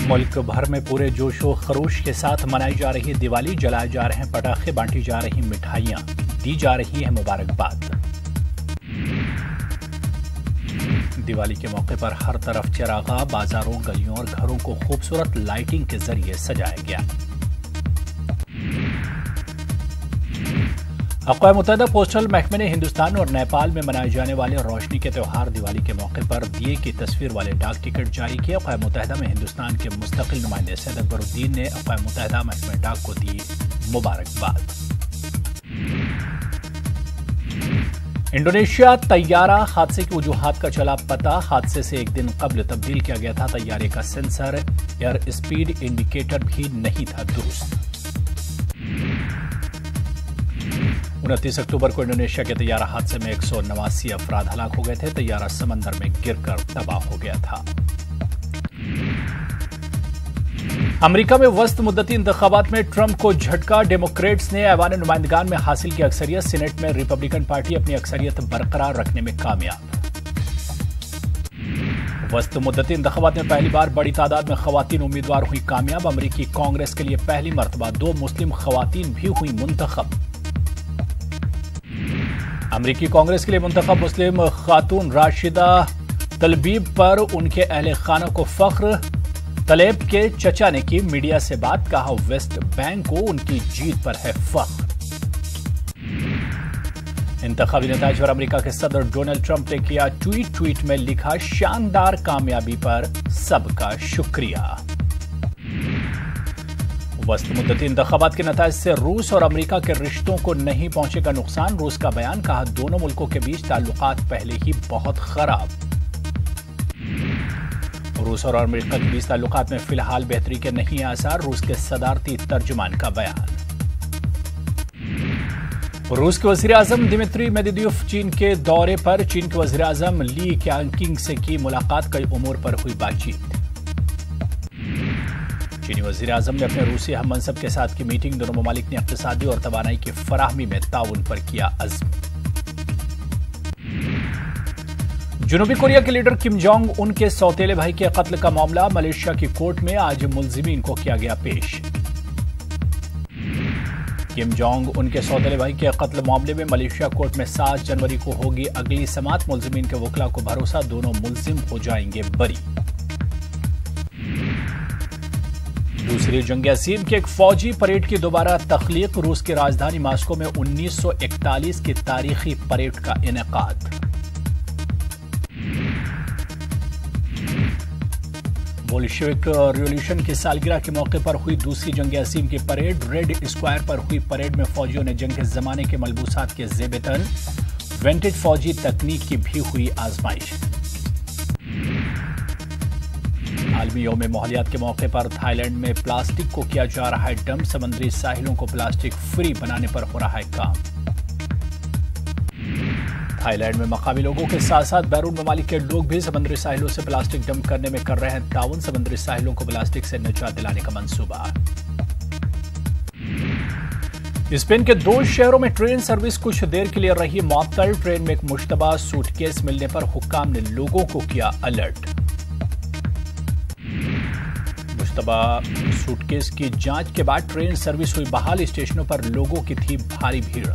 मुल्क भर में पूरे जोशो खरोश के साथ मनाई जा रही दिवाली, जलाए जा रहे हैं पटाखे, बांटी जा रही मिठाइयां, दी जा रही है मुबारकबाद। दिवाली के मौके पर हर तरफ चिरागा, बाजारों, गलियों और घरों को खूबसूरत लाइटिंग के जरिए सजाया गया। अक़वाम मुत्तहिदा पोस्टल महकमे ने हिंदुस्तान और नेपाल में मनाए जाने वाले रोशनी के त्यौहार दिवाली के मौके पर दिए की तस्वीर वाले डाक टिकट जारी किए। अक़वाम मुत्तहिदा में हिंदुस्तान के मुस्तकिल नुमाइंदे सैयद अकबरुद्दीन ने अक़वाम मुत्तहिदा महकमे डाक को दी मुबारकबाद। इंडोनेशिया तैयारा हादसे की वजूहात का चला पता। हादसे से एक दिन कबल तब्दील किया गया था तैयारे का सेंसर, एयर स्पीड इंडिकेटर भी नहीं था दुरुस्त। 29 अक्टूबर को इंडोनेशिया के तैयारा हादसे में 189 अफराद हलाक हो गए थे। तैयारा समंदर में गिरकर तबाह हो गया था। अमेरिका में वस्त मुद्दती इंतखाबात में ट्रंप को झटका। डेमोक्रेट्स ने ऐवान नुमाइंदगान में हासिल की अक्सरियत। सीनेट में रिपब्लिकन पार्टी अपनी अक्सरियत बरकरार रखने में कामयाब। वस्त मुद्दती इंतखाबात में पहली बार बड़ी तादाद में खवातीन उम्मीदवार हुई कामयाब। अमेरिकी कांग्रेस के लिए पहली मर्तबा 2 मुस्लिम खवातीन भी हुई मुंतखब। अमेरिकी कांग्रेस के लिए मुंतखब मुस्लिम खातून राशिदा तलबीब पर उनके अहले खाना को फख्र। तलेब के चचा ने की मीडिया से बात, कहा वेस्ट बैंक को उनकी जीत पर है फख्र। इंतखाबी नताइज पर अमेरिका के सदर डोनाल्ड ट्रंप ने किया ट्वीट में लिखा, शानदार कामयाबी पर सबका शुक्रिया। वस्त मुद्दती इंतखाबात के नताइज से रूस और अमेरिका के रिश्तों को नहीं पहुंचेगा नुकसान। रूस का बयान, कहा दोनों मुल्कों के बीच ताल्लुकात पहले ही बहुत खराब। रूस और अमेरिका के बीच ताल्लुकात में फिलहाल बेहतरी के नहीं आसार। रूस के सदारती तर्जुमान का बयान। रूस के वज़ीर-ए-आज़म दिमित्री मेदवेदेव चीन के दौरे पर। चीन के वज़ीर-ए-आज़म ली क्यांकिंग से की मुलाकात, कई उमूर पर हुई बातचीत। चीनी वज़ीर-ए-आज़म ने अपने रूसी हम मनसब के साथ की मीटिंग। दोनों ममालिक ने इक़्तिसादी और तवानाई की फराहमी में ताउन पर किया अज़्म। जनूबी कोरिया के लीडर किम जोंग उन के सौतेले भाई के कत्ल का मामला मलेशिया की कोर्ट में आज मुल्जिमीन को किया गया पेश। किम जोंग उन के सौतेले भाई के कत्ल मामले में मलेशिया कोर्ट में 7 जनवरी को होगी अगली समाअत। मुल्जिमीन के वकील को भरोसा, दोनों मुल्जिम हो जाएंगे बरी। दूसरी जंग अज़ीम की एक फौजी परेड की दोबारा तख्लीक। रूस की राजधानी मास्को में 1941 की तारीखी परेड का इनेकाद। बोल्शेविक रिवॉल्यूशन की सालगिरह के मौके पर हुई दूसरी जंग अज़ीम की परेड। रेड स्क्वायर पर हुई परेड में फौजियों ने जंग के जमाने के मलबूसात के ज़ेब-ए-तन, विंटेज फौजी तकनीक की भी हुई आजमाइश। आलमी यौम माहौलियात के मौके पर थाईलैंड में प्लास्टिक को किया जा रहा है डंप। समुद्री साहिलों को प्लास्टिक फ्री बनाने पर हो रहा है काम। थाईलैंड में मकामी लोगों के साथ साथ बैरून ममालिक के लोग भी समुद्री साहिलों से प्लास्टिक डंप करने में कर रहे हैं ताउन। समुद्री साहिलों को प्लास्टिक से निजात दिलाने का मंसूबा। स्पेन के 2 शहरों में ट्रेन सर्विस कुछ देर के लिए रही मुअत्तल। ट्रेन में एक मुश्तबा सूटकेस मिलने पर हुक्काम ने लोगों को किया अलर्ट। मुश्तबा सूटकेस की जांच के बाद ट्रेन सर्विस हुई बहाल। स्टेशनों पर लोगों की थी भारी भीड़।